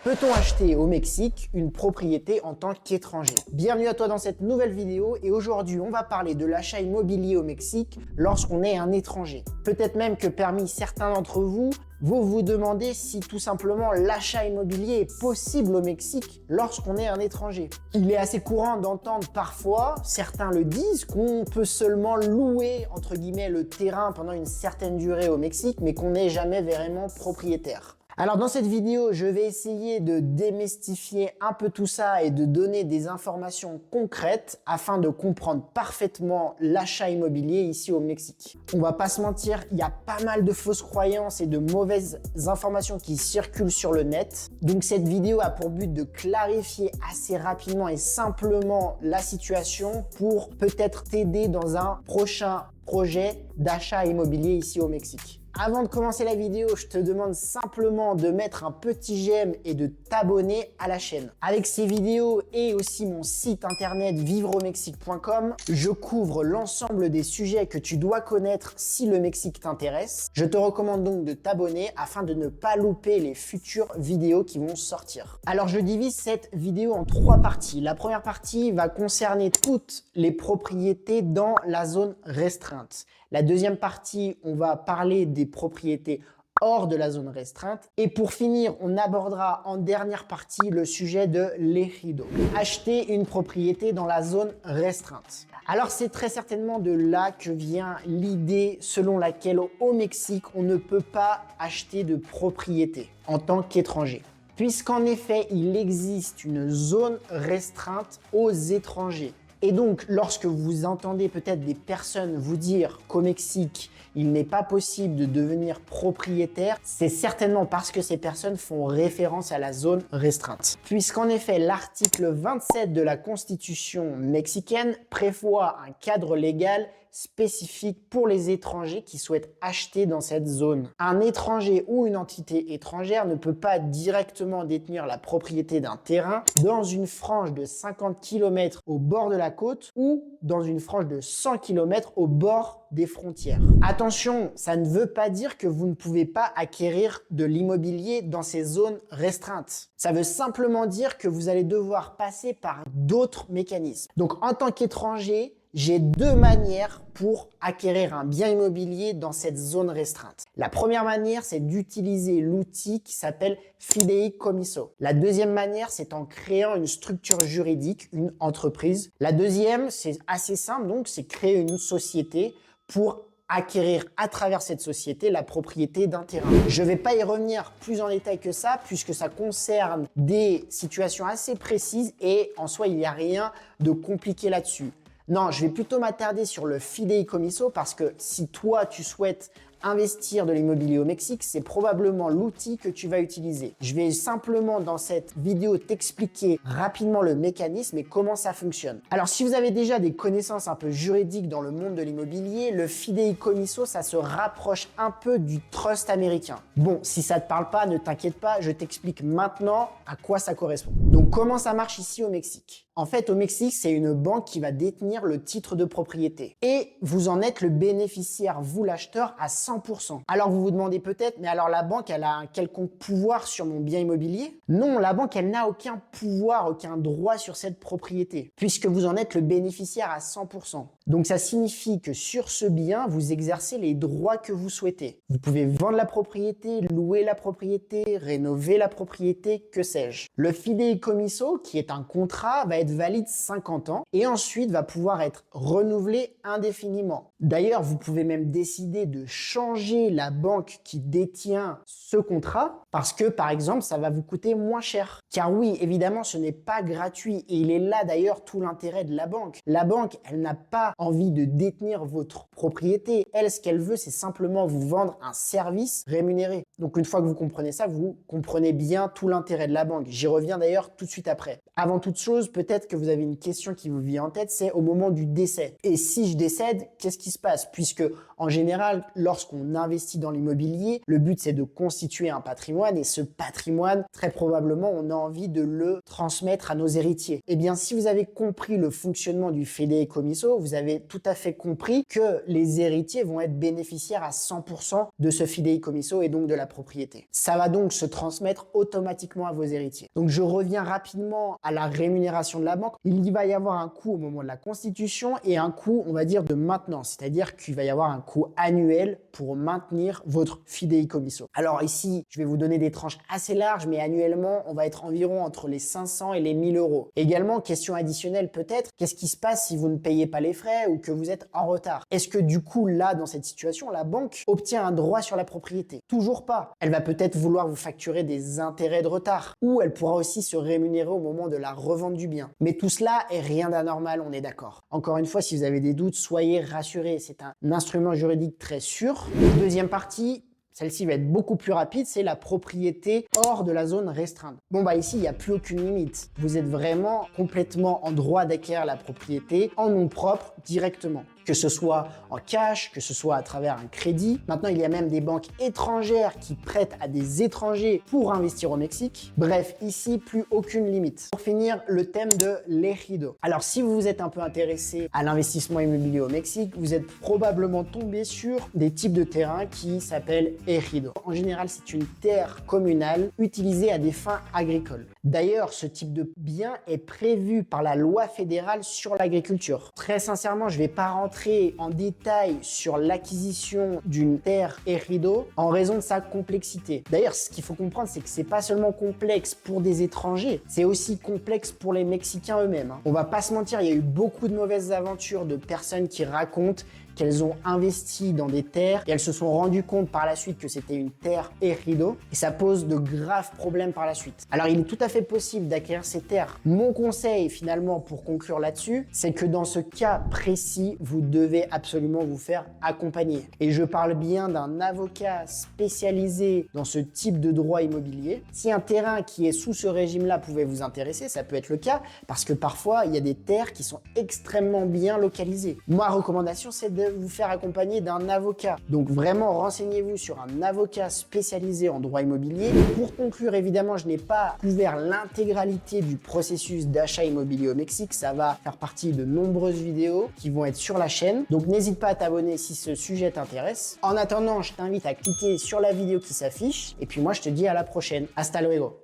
Peut-on acheter au Mexique une propriété en tant qu'étranger? Bienvenue à toi dans cette nouvelle vidéo et aujourd'hui on va parler de l'achat immobilier au Mexique lorsqu'on est un étranger. Peut-être même que parmi certains d'entre vous, vous vous demandez si tout simplement l'achat immobilier est possible au Mexique lorsqu'on est un étranger. Il est assez courant d'entendre parfois, certains le disent, qu'on peut seulement louer entre guillemets le terrain pendant une certaine durée au Mexique mais qu'on n'est jamais vraiment propriétaire. Alors dans cette vidéo, je vais essayer de démystifier un peu tout ça et de donner des informations concrètes afin de comprendre parfaitement l'achat immobilier ici au Mexique. On va pas se mentir, il y a pas mal de fausses croyances et de mauvaises informations qui circulent sur le net. Donc cette vidéo a pour but de clarifier assez rapidement et simplement la situation pour peut-être t'aider dans un prochain projet d'achat immobilier ici au Mexique. Avant de commencer la vidéo, je te demande simplement de mettre un petit j'aime et de t'abonner à la chaîne. Avec ces vidéos et aussi mon site internet vivreaumexique.com, je couvre l'ensemble des sujets que tu dois connaître si le Mexique t'intéresse. Je te recommande donc de t'abonner afin de ne pas louper les futures vidéos qui vont sortir. Alors je divise cette vidéo en 3 parties. La première partie va concerner toutes les propriétés dans la zone restreinte. La deuxième partie, on va parler des propriétés hors de la zone restreinte. Et pour finir, on abordera en dernière partie le sujet de l'ejido. Acheter une propriété dans la zone restreinte. Alors c'est très certainement de là que vient l'idée selon laquelle au Mexique, on ne peut pas acheter de propriété en tant qu'étranger. Puisqu'en effet, il existe une zone restreinte aux étrangers. Et donc, lorsque vous entendez peut-être des personnes vous dire qu'au Mexique, il n'est pas possible de devenir propriétaire, c'est certainement parce que ces personnes font référence à la zone restreinte. Puisqu'en effet, l'article 27 de la Constitution mexicaine prévoit un cadre légal spécifique pour les étrangers qui souhaitent acheter dans cette zone. Un étranger ou une entité étrangère ne peut pas directement détenir la propriété d'un terrain dans une frange de 50 km au bord de la côte ou dans une frange de 100 km au bord des frontières. Attention, ça ne veut pas dire que vous ne pouvez pas acquérir de l'immobilier dans ces zones restreintes. Ça veut simplement dire que vous allez devoir passer par d'autres mécanismes. Donc en tant qu'étranger, j'ai 2 manières pour acquérir un bien immobilier dans cette zone restreinte. La première manière, c'est d'utiliser l'outil qui s'appelle fideicomiso. La deuxième manière, c'est en créant une structure juridique, une entreprise. La deuxième, c'est assez simple, donc c'est créer une société pour acquérir à travers cette société la propriété d'un terrain. Je ne vais pas y revenir plus en détail que ça puisque ça concerne des situations assez précises et en soi, il n'y a rien de compliqué là-dessus. Non, je vais plutôt m'attarder sur le fideicomiso parce que si toi, tu souhaites investir de l'immobilier au Mexique, c'est probablement l'outil que tu vas utiliser. Je vais simplement dans cette vidéo t'expliquer rapidement le mécanisme et comment ça fonctionne. Alors si vous avez déjà des connaissances un peu juridiques dans le monde de l'immobilier, le fideicomiso, ça se rapproche un peu du trust américain. Bon, si ça te parle pas, ne t'inquiète pas, je t'explique maintenant à quoi ça correspond. Donc comment ça marche ici au Mexique? En fait, au Mexique, c'est une banque qui va détenir le titre de propriété. Et vous en êtes le bénéficiaire, vous l'acheteur, à 100%. Alors vous vous demandez peut-être, mais alors la banque, elle a un quelconque pouvoir sur mon bien immobilier? Non, la banque, elle n'a aucun pouvoir, aucun droit sur cette propriété, puisque vous en êtes le bénéficiaire à 100%. Donc ça signifie que sur ce bien, vous exercez les droits que vous souhaitez. Vous pouvez vendre la propriété, louer la propriété, rénover la propriété, que sais-je. Le fideicomiso, qui est un contrat, va être valide 50 ans et ensuite va pouvoir être renouvelé indéfiniment. D'ailleurs, vous pouvez même décider de changer la banque qui détient ce contrat parce que, par exemple, ça va vous coûter moins cher. Car oui, évidemment, ce n'est pas gratuit et il est là d'ailleurs tout l'intérêt de la banque. La banque, elle n'a pas envie de détenir votre propriété. Elle, ce qu'elle veut, c'est simplement vous vendre un service rémunéré. Donc, une fois que vous comprenez ça, vous comprenez bien tout l'intérêt de la banque. J'y reviens d'ailleurs tout de suite après. Avant toute chose, peut-être que vous avez une question qui vous vient en tête, c'est au moment du décès. Et si je décède, qu'est-ce qui se passe? Puisque, en général, lorsqu'on investit dans l'immobilier, le but, c'est de constituer un patrimoine et ce patrimoine, très probablement, on a envie de le transmettre à nos héritiers. Eh bien, si vous avez compris le fonctionnement du fideicomiso, vous avez avez tout à fait compris que les héritiers vont être bénéficiaires à 100% de ce fideikommisso et donc de la propriété. Ça va donc se transmettre automatiquement à vos héritiers. Donc je reviens rapidement à la rémunération de la banque. Il va y avoir un coût au moment de la constitution et un coût, on va dire, de maintenance, c'est-à-dire qu'il va y avoir un coût annuel pour maintenir votre fideikommisso. Alors ici, je vais vous donner des tranches assez larges, mais annuellement, on va être environ entre les 500 et les 1000 euros. Également, question additionnelle peut-être, qu'est-ce qui se passe si vous ne payez pas les frais ou que vous êtes en retard? Est-ce que du coup, là, dans cette situation, la banque obtient un droit sur la propriété? Toujours pas. Elle va peut-être vouloir vous facturer des intérêts de retard ou elle pourra aussi se rémunérer au moment de la revente du bien. Mais tout cela est rien d'anormal, on est d'accord. Encore une fois, si vous avez des doutes, soyez rassurés. C'est un instrument juridique très sûr. Deuxième partie, celle-ci va être beaucoup plus rapide, c'est la propriété hors de la zone restreinte. Bon bah ici, il n'y a plus aucune limite. Vous êtes vraiment complètement en droit d'acquérir la propriété en nom propre directement. Que ce soit en cash, que ce soit à travers un crédit. Maintenant, il y a même des banques étrangères qui prêtent à des étrangers pour investir au Mexique. Bref, ici, plus aucune limite. Pour finir, le thème de l'ejido. Alors, si vous vous êtes un peu intéressé à l'investissement immobilier au Mexique, vous êtes probablement tombé sur des types de terrains qui s'appellent ejido. En général, c'est une terre communale utilisée à des fins agricoles. D'ailleurs, ce type de bien est prévu par la loi fédérale sur l'agriculture. Très sincèrement, je ne vais pas rentrer en détail sur l'acquisition d'une terre ejido en raison de sa complexité. D'ailleurs, ce qu'il faut comprendre, c'est que c'est pas seulement complexe pour des étrangers, c'est aussi complexe pour les Mexicains eux-mêmes. On va pas se mentir, il y a eu beaucoup de mauvaises aventures de personnes qui racontent qu'elles ont investi dans des terres et elles se sont rendues compte par la suite que c'était une terre ejido et ça pose de graves problèmes par la suite. Alors il est tout à fait possible d'acquérir ces terres. Mon conseil finalement pour conclure là-dessus, c'est que dans ce cas précis, vous devez absolument vous faire accompagner. Et je parle bien d'un avocat spécialisé dans ce type de droit immobilier. Si un terrain qui est sous ce régime-là pouvait vous intéresser, ça peut être le cas parce que parfois il y a des terres qui sont extrêmement bien localisées. Ma recommandation, c'est de vous faire accompagner d'un avocat. Donc vraiment, renseignez-vous sur un avocat spécialisé en droit immobilier. Pour conclure, évidemment, je n'ai pas couvert l'intégralité du processus d'achat immobilier au Mexique. Ça va faire partie de nombreuses vidéos qui vont être sur la chaîne. Donc n'hésite pas à t'abonner si ce sujet t'intéresse. En attendant, je t'invite à cliquer sur la vidéo qui s'affiche. Et puis moi, je te dis à la prochaine. Hasta luego.